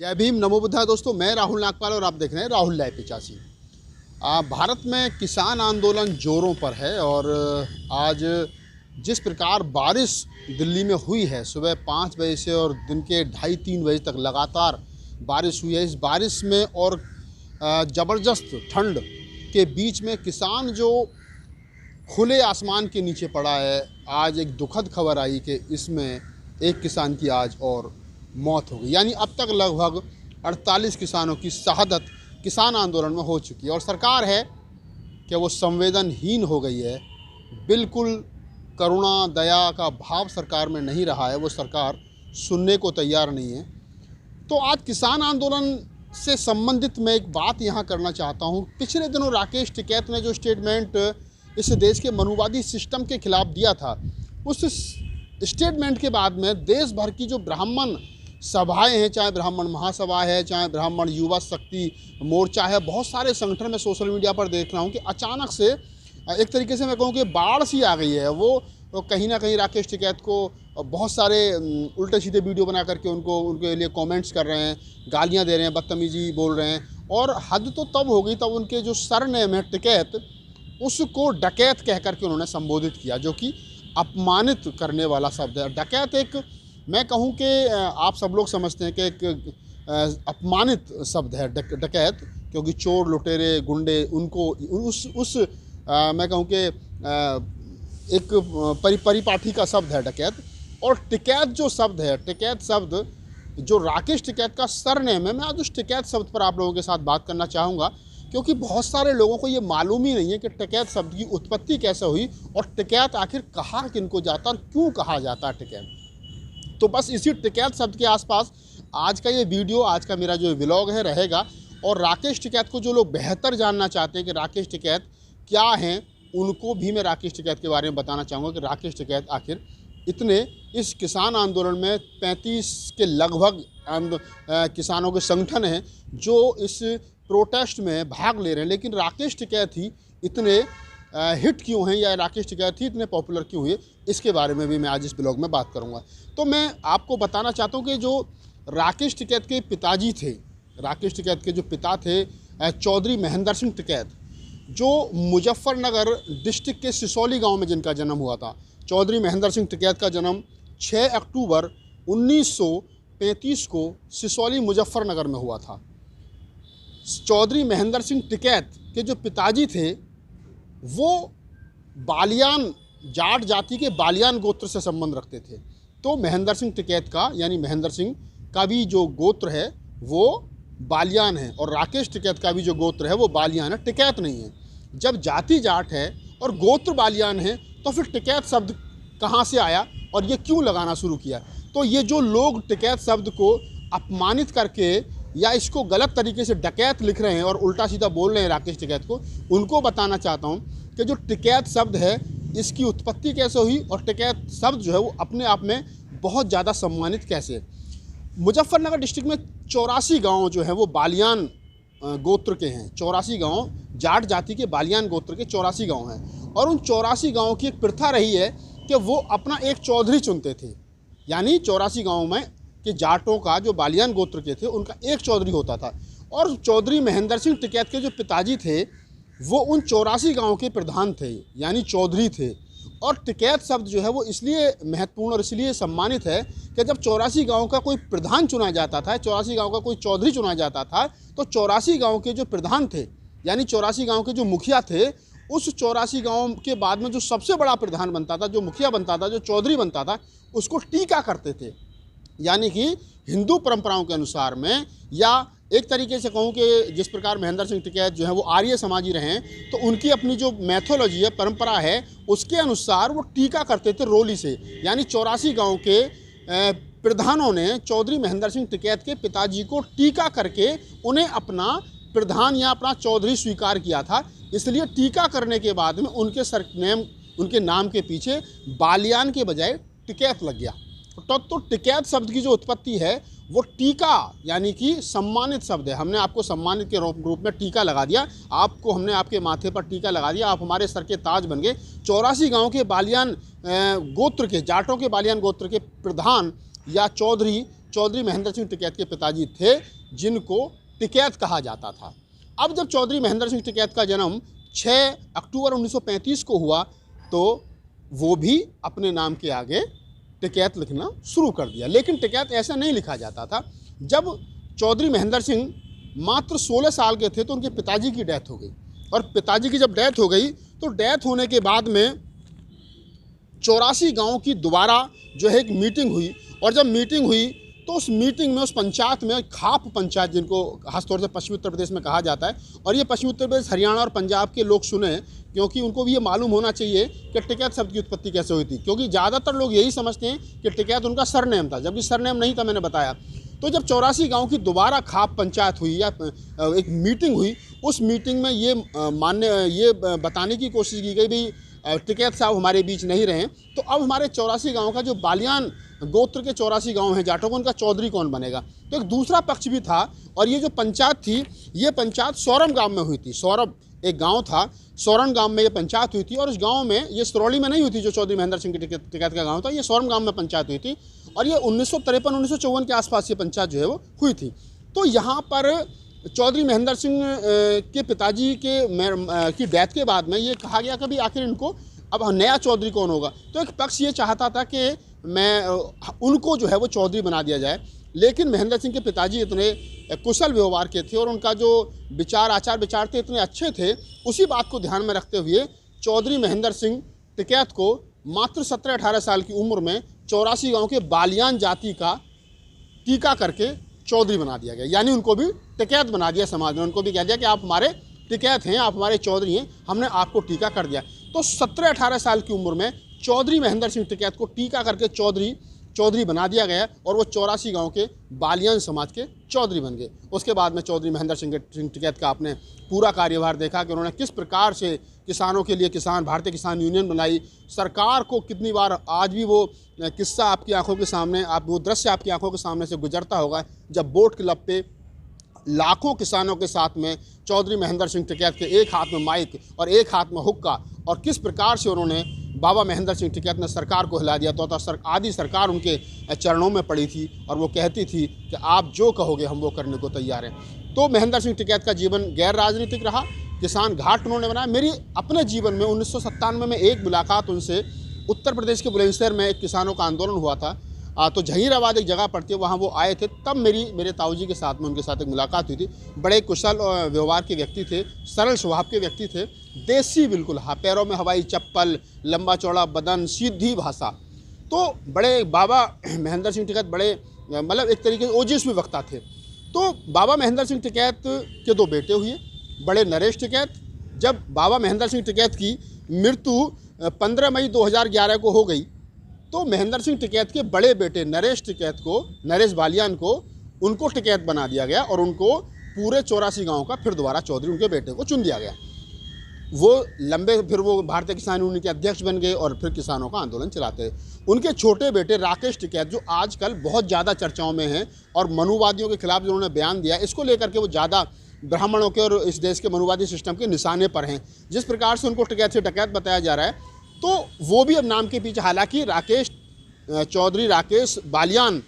जय भीम, नमो बुद्धाय। दोस्तों, मैं राहुल नागपाल और आप देख रहे हैं राहुल लाइव 85। भारत में किसान आंदोलन जोरों पर है और आज जिस प्रकार बारिश दिल्ली में हुई है सुबह 5 बजे से और दिन के 2:30-3 बजे तक लगातार बारिश हुई है। इस बारिश में और ज़बरदस्त ठंड के बीच में किसान जो खुले आसमान के नीचे पड़ा है, आज एक दुखद खबर आई कि इसमें एक किसान की आज और मौत हो गई। यानी अब तक लगभग 48 किसानों की शहादत किसान आंदोलन में हो चुकी है और सरकार है कि वो संवेदनहीन हो गई है। बिल्कुल करुणा दया का भाव सरकार में नहीं रहा है, वो सरकार सुनने को तैयार नहीं है। तो आज किसान आंदोलन से संबंधित मैं एक बात यहाँ करना चाहता हूँ। पिछले दिनों राकेश टिकैत ने जो स्टेटमेंट इस देश के मनुवादी सिस्टम के खिलाफ दिया था, उस स्टेटमेंट के बाद में देश भर की जो ब्राह्मण सभाएं हैं, चाहे ब्राह्मण महासभा है, चाहे ब्राह्मण युवा शक्ति मोर्चा है, बहुत सारे संगठन में सोशल मीडिया पर देख रहा हूँ कि अचानक से एक तरीके से मैं कहूँ कि बाढ़ सी आ गई है। वो कहीं ना कहीं राकेश टिकैत को बहुत सारे उल्टे सीधे वीडियो बना करके उनके लिए कमेंट्स कर रहे हैं, गालियाँ दे रहे हैं, बदतमीजी बोल रहे हैं। और हद तो तब हो गई तब उनके जो सरनेम है टिकैत, उसको डकैत कह करके उन्होंने संबोधित किया, जो कि अपमानित करने वाला शब्द है। डकैत एक, मैं कहूँ कि आप सब लोग समझते हैं कि एक अपमानित शब्द है डकैत, क्योंकि चोर लुटेरे गुंडे उनको उस मैं कहूँ कि एक परिपाठी का शब्द है डकैत। और टिकैत जो शब्द है, टिकैत शब्द जो राकेश टिकैत का सरनेम है, मैं आज उस टिकैत शब्द पर आप लोगों के साथ बात करना चाहूँगा, क्योंकि बहुत सारे लोगों को ये मालूम ही नहीं है कि टिकैत शब्द की उत्पत्ति कैसे हुई और टिकैत आखिर कहा किनको जाता और क्यों कहा जाता है टिकैत। तो बस इसी टिकैत शब्द के आसपास आज का ये वीडियो, आज का मेरा जो व्लॉग है रहेगा। और राकेश टिकैत को जो लोग बेहतर जानना चाहते हैं कि राकेश टिकैत क्या हैं, उनको भी मैं राकेश टिकैत के बारे में बताना चाहूँगा कि राकेश टिकैत आखिर इतने इस किसान आंदोलन में 35 के लगभग किसानों के संगठन हैं जो इस प्रोटेस्ट में भाग ले रहे हैं, लेकिन राकेश टिकैत ही इतने हिट क्यों हैं या राकेश टिकैत ही इतने पॉपुलर क्यों हुए, इसके बारे में भी मैं आज इस ब्लॉग में बात करूंगा। तो मैं आपको बताना चाहता हूं कि जो राकेश टिकैत के पिताजी थे, राकेश टिकैत के जो पिता थे चौधरी महेंद्र सिंह टिकैत, जो मुजफ्फरनगर डिस्ट्रिक्ट के सिसौली गाँव में जिनका जन्म हुआ था। चौधरी महेंद्र सिंह टिकैत का जन्म 6 अक्टूबर 1935 को सिसौली मुजफ्फरनगर में हुआ था। चौधरी महेंद्र सिंह टिकैत के जो पिताजी थे वो बालियान जाट जाति के बालियान गोत्र से संबंध रखते थे। तो महेंद्र सिंह टिकैत का यानी महेंद्र सिंह का भी जो गोत्र है वो बालियान है और राकेश टिकैत का भी जो गोत्र है वो बालियान है, टिकैत नहीं है। जब जाति जाट है और गोत्र बालियान है तो फिर टिकैत शब्द कहाँ से आया और ये क्यों लगाना शुरू किया? तो ये जो लोग टिकैत शब्द को अपमानित करके या इसको गलत तरीके से डकैत लिख रहे हैं और उल्टा सीधा बोल रहे हैं राकेश टिकैत को, उनको बताना चाहता हूं कि जो टिकैत शब्द है इसकी उत्पत्ति कैसे हुई और टिकैत शब्द जो है वो अपने आप में बहुत ज़्यादा सम्मानित कैसे। मुजफ्फरनगर डिस्ट्रिक्ट में 84 गांव जो है वो बालियान गोत्र के हैं। 84 गांव जाट जाति के बालियान गोत्र के 84 गांव हैं और उन 84 गाँव की एक प्रथा रही है कि वो अपना एक चौधरी चुनते थे। यानी 84 गाँव में कि जाटों का जो बालियान गोत्र के थे उनका एक चौधरी होता था और चौधरी महेंद्र सिंह टिकैत के जो पिताजी थे वो उन 84 गाँव के प्रधान थे, यानी चौधरी थे। और टिकैत शब्द जो है वो इसलिए महत्वपूर्ण और इसलिए सम्मानित है कि जब 84 गाँव का कोई प्रधान चुना जाता था, 84 गाँव का कोई चौधरी चुना जाता था, तो 84 गाँव के जो प्रधान थे यानी 84 गाँव के जो मुखिया थे, उस 84 गाँव के बाद में जो सबसे बड़ा प्रधान बनता था, जो मुखिया बनता था, जो चौधरी बनता था, उसको टीका करते थे। यानी कि हिंदू परंपराओं के अनुसार में, या एक तरीके से कहूँ कि जिस प्रकार महेंद्र सिंह टिकैत जो है वो आर्य समाजी रहे हैं, तो उनकी अपनी जो मैथोलॉजी है, परंपरा है, उसके अनुसार वो टीका करते थे रोली से। यानी 84 गांव के प्रधानों ने चौधरी महेंद्र सिंह टिकैत के पिताजी को टीका करके उन्हें अपना प्रधान या अपना चौधरी स्वीकार किया था। इसलिए टीका करने के बाद में उनके सरनेम, उनके नाम के पीछे बालियान के बजाय टिकैत लग गया। तो टिकैत शब्द की जो उत्पत्ति है वो टीका यानी कि सम्मानित शब्द है। हमने आपको सम्मानित के रूप में टीका लगा दिया, आपको हमने आपके माथे पर टीका लगा दिया, आप हमारे सर के ताज बन गए। 84 गांव के बालियान गोत्र के, जाटों के बालियान गोत्र के प्रधान या चौधरी चौधरी महेंद्र सिंह टिकैत के पिताजी थे, जिनको टिकैत कहा जाता था। अब जब चौधरी महेंद्र सिंह टिकैत का जन्म 6 अक्टूबर 1935 को हुआ, तो वो भी अपने नाम के आगे टिकैत लिखना शुरू कर दिया। लेकिन टिकैत ऐसा नहीं लिखा जाता था। जब चौधरी महेंद्र सिंह मात्र 16 साल के थे तो उनके पिताजी की डेथ हो गई, और पिताजी की जब डेथ हो गई तो डेथ होने के बाद में 84 गाँव की दोबारा जो है एक मीटिंग हुई, और जब मीटिंग हुई तो उस मीटिंग में, उस पंचायत में, खाप पंचायत जिनको खासतौर से पश्चिमी उत्तर प्रदेश में कहा जाता है, और ये पश्चिमी उत्तर प्रदेश, हरियाणा और पंजाब के लोग सुने, क्योंकि उनको भी ये मालूम होना चाहिए कि टिकैत शब्द की उत्पत्ति कैसे हुई थी, क्योंकि ज़्यादातर लोग यही समझते हैं कि टिकैत उनका सरनेम था, जबकि सरनेम नहीं था, मैंने बताया। तो जब 84 गाँव की दोबारा खाप पंचायत हुई या एक मीटिंग हुई, उस मीटिंग में ये बताने की कोशिश की गई भाई टिकैत साहब हमारे बीच नहीं रहे, तो अब हमारे 84 गाँव का जो बालियान गोत्र के 84 गांव हैं जाटों को, उनका चौधरी कौन बनेगा। तो एक दूसरा पक्ष भी था, और ये जो पंचायत थी, ये पंचायत सौरम गांव में हुई थी। सौरभ एक गांव था, सौरम गांव में ये पंचायत हुई थी, और उस गांव में, ये सिरौली में नहीं हुई थी जो चौधरी महेंद्र सिंह की टिकैत का गांव था, ये सौरम गांव में पंचायत हुई थी, और ये 1953-1954 के आसपास ये पंचायत जो है वो हुई थी। तो यहाँ पर चौधरी महेंद्र सिंह के पिताजी की डेथ के बाद में ये कहा गया कि भाई आखिर इनको अब नया चौधरी कौन होगा। तो एक पक्ष ये चाहता था कि उनको जो है वो चौधरी बना दिया जाए, लेकिन महेंद्र सिंह के पिताजी इतने कुशल व्यवहार के थे और उनका जो आचार विचार थे इतने अच्छे थे, उसी बात को ध्यान में रखते हुए चौधरी महेंद्र सिंह टिकैत को मात्र 17-18 साल की उम्र में 84 गांव के बालियान जाति का टीका करके चौधरी बना दिया गया। यानी उनको भी टिकैत बना दिया समाज ने, उनको भी कह दिया कि आप हमारे टिकैत हैं, आप हमारे चौधरी हैं, हमने आपको टीका कर दिया। तो 17-18 साल की उम्र में चौधरी महेंद्र सिंह टिकैत को टीका करके चौधरी बना दिया गया, और वो 84 गांव के बालियान समाज के चौधरी बन गए। उसके बाद में चौधरी महेंद्र सिंह टिकैत का आपने पूरा कार्यभार देखा कि उन्होंने किस प्रकार से किसानों के लिए भारतीय किसान यूनियन बनाई, सरकार को कितनी बार, आज भी वो किस्सा आपकी आंखों के सामने, वो दृश्य आपकी आंखों के सामने से गुजरता होगा, जब बोट क्लब पे लाखों किसानों के साथ में चौधरी महेंद्र सिंह टिकैत के एक हाथ में माइक और एक हाथ में हुक्का, और किस प्रकार से उन्होंने, बाबा महेंद्र सिंह टिकैत ने सरकार को हिला दिया। तो आधी सरकार उनके चरणों में पड़ी थी, और वो कहती थी कि आप जो कहोगे हम वो करने को तैयार हैं। तो महेंद्र सिंह टिकैत का जीवन गैर राजनीतिक रहा, किसान घाट उन्होंने बनाया। मेरी अपने जीवन में 1997 में एक मुलाकात उनसे, उत्तर प्रदेश के बुलंदशहर में एक किसानों का आंदोलन हुआ था, तो जहीराबाद एक जगह पड़ती है, वहाँ वो आए थे, तब मेरे ताऊजी के साथ में उनके साथ एक मुलाकात हुई थी। बड़े कुशल व्यवहार के व्यक्ति थे, सरल स्वभाव के व्यक्ति थे, देसी बिल्कुल, पैरों में हवाई चप्पल, लंबा चौड़ा बदन, सीधी भाषा। तो बड़े बाबा महेंद्र सिंह टिकैत बड़े मतलब एक तरीके से ओजस्वी वक्ता थे। तो बाबा महेंद्र सिंह टिकैत के 2 बेटे हुए, बड़े नरेश टिकैत। जब बाबा महेंद्र सिंह टिकैत की मृत्यु 15 मई 2011 को हो गई, तो महेंद्र सिंह टिकैत के बड़े बेटे नरेश बालियान को उनको टिकैत बना दिया गया, और उनको पूरे 84 गांव का फिर दोबारा चौधरी उनके बेटे को चुन दिया गया। फिर वो भारतीय किसान यूनियन के अध्यक्ष बन गए, और फिर किसानों का आंदोलन चलाते। उनके छोटे बेटे राकेश टिकैत, जो आजकल बहुत ज़्यादा चर्चाओं में हैं, और मनुवादियों के खिलाफ जो उन्होंने बयान दिया, इसको लेकर के वो ज़्यादा ब्राह्मणों के और इस देश के मनुवादी सिस्टम के निशाने पर हैं। जिस प्रकार से उनको टिकैत से डकैत बताया जा रहा है, तो वो भी अब नाम के पीछे, हालांकि चौधरी राकेश बालियान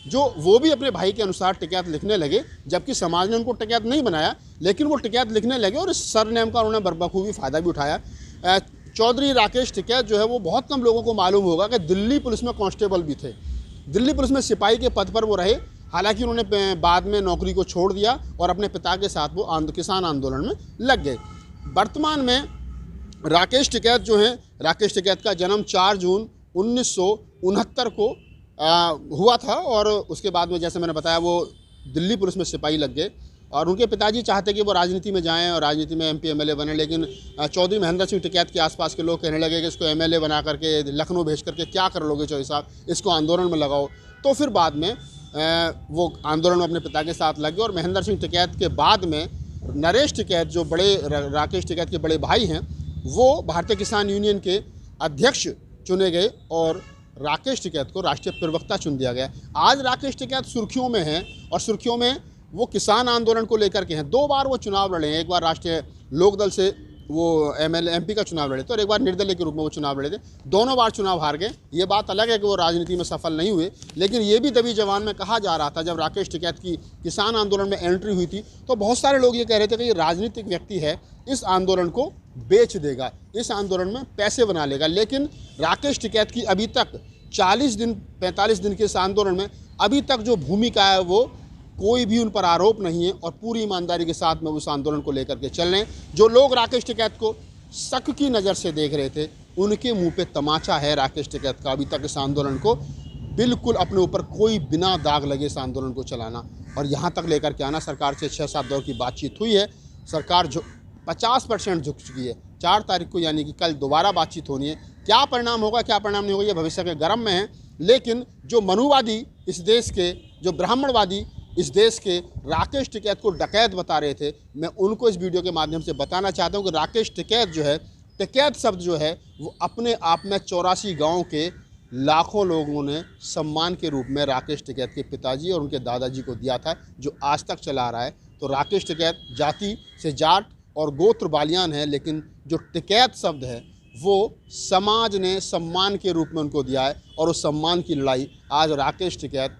जो वो भी अपने भाई के अनुसार टिकैत लिखने लगे, जबकि समाज ने उनको टिकैत नहीं बनाया, लेकिन वो टिकैत लिखने लगे, और इस सरनेम का उन्होंने बखूबी फ़ायदा भी उठाया। चौधरी राकेश टिकैत जो है वो बहुत कम लोगों को मालूम होगा कि दिल्ली पुलिस में कांस्टेबल भी थे, दिल्ली पुलिस में सिपाही के पद पर वो रहे। हालांकि उन्होंने बाद में नौकरी को छोड़ दिया और अपने पिता के साथ वो किसान आंदोलन में लग गए। वर्तमान में राकेश टिकैत का जन्म 4 जून 1969 को हुआ था, और उसके बाद में जैसे मैंने बताया वो दिल्ली पुलिस में सिपाही लग गए, और उनके पिताजी चाहते कि वो राजनीति में जाएं और राजनीति में MP MLA बने, लेकिन चौधरी महेंद्र सिंह टिकैत के आसपास के लोग कहने लगे कि इसको MLA बना करके लखनऊ भेज करके क्या कर लोगे चौधरी साहब, इसको आंदोलन में लगाओ। तो फिर बाद में वो आंदोलन में अपने पिता के साथ लग गए, और महेंद्र सिंह टिकैत के बाद में नरेश टिकैत जो राकेश टिकैत के बड़े भाई हैं, वो भारतीय किसान यूनियन के अध्यक्ष चुने गए, और राकेश टिकैत को राष्ट्रीय प्रवक्ता चुन दिया गया। आज राकेश टिकैत सुर्खियों में हैं, और सुर्खियों में वो किसान आंदोलन को लेकर के हैं। 2 बार वो चुनाव लड़े हैं, एक बार राष्ट्रीय लोकदल से वो MLA MP का चुनाव लड़े थे और एक बार निर्दलीय के रूप में वो चुनाव लड़े थे। दोनों बार चुनाव हार गए। ये बात अलग है कि वो राजनीति में सफल नहीं हुए, लेकिन ये भी दबी जवान में कहा जा रहा था जब राकेश टिकैत की किसान आंदोलन में एंट्री हुई थी, तो बहुत सारे लोग ये कह रहे थे कि ये राजनीतिक व्यक्ति है, इस आंदोलन को बेच देगा, इस आंदोलन में पैसे बना लेगा। लेकिन राकेश टिकैत की अभी तक 40 दिन 45 दिन के इस आंदोलन में अभी तक जो भूमिका है वो कोई भी उन पर आरोप नहीं है और पूरी ईमानदारी के साथ में उस आंदोलन को लेकर के चल रहे हैं। जो लोग राकेश टिकैत को शक की नज़र से देख रहे थे, उनके मुंह पे तमाचा है राकेश टिकैत का अभी तक इस आंदोलन को बिल्कुल अपने ऊपर कोई बिना दाग लगे इस आंदोलन को चलाना और यहाँ तक लेकर के आना। सरकार से 6-7 दौर की बातचीत हुई है, सरकार जो 50% झुक चुकी है। 4 तारीख को यानी कि कल दोबारा बातचीत होनी है। क्या परिणाम होगा क्या परिणाम नहीं होगा ये भविष्य के गर्म में है, लेकिन जो मनुवादी इस देश के, जो ब्राह्मणवादी इस देश के राकेश टिकैत को डकैत बता रहे थे, मैं उनको इस वीडियो के माध्यम से बताना चाहता हूं कि राकेश टिकैत जो है, टिकैत शब्द जो है वो अपने आप में 84 गाँव के लाखों लोगों ने सम्मान के रूप में राकेश टिकैत के पिताजी और उनके दादाजी को दिया था, जो आज तक चला रहा है। तो राकेश टिकैत जाति से जाट और गोत्र बालियान है, लेकिन जो टिकैत शब्द है वो समाज ने सम्मान के रूप में उनको दिया है और उस सम्मान की लड़ाई आज Rakesh Tikait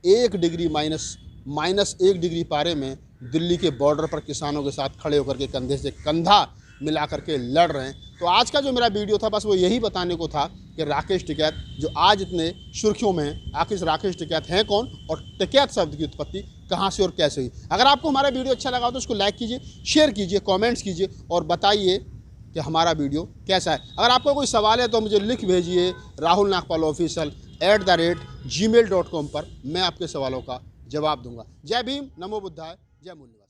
1 degree minus 1 degree पारे में दिल्ली के बॉर्डर पर किसानों के साथ खड़े होकर के कंधे से कंधा मिला करके लड़ रहे हैं। तो आज का जो मेरा वीडियो था बस वो यही बताने को था कि राकेश टिकैत जो आज इतने सुर्खियों में है, आखिर राकेश टिकैत हैं कौन और टिकैत शब्द की उत्पत्ति कहाँ से और कैसे हुई। अगर आपको हमारा वीडियो अच्छा लगा तो उसको लाइक कीजिए, शेयर कीजिए, कमेंट्स कीजिए और बताइए कि हमारा वीडियो कैसा है। अगर आपको कोई सवाल है तो मुझे लिख भेजिए राहुल नागपाल ऑफिशियल @gmail.com पर, मैं आपके सवालों का जवाब दूंगा। जय भीम, नमो बुद्धाय, जय मूल्य।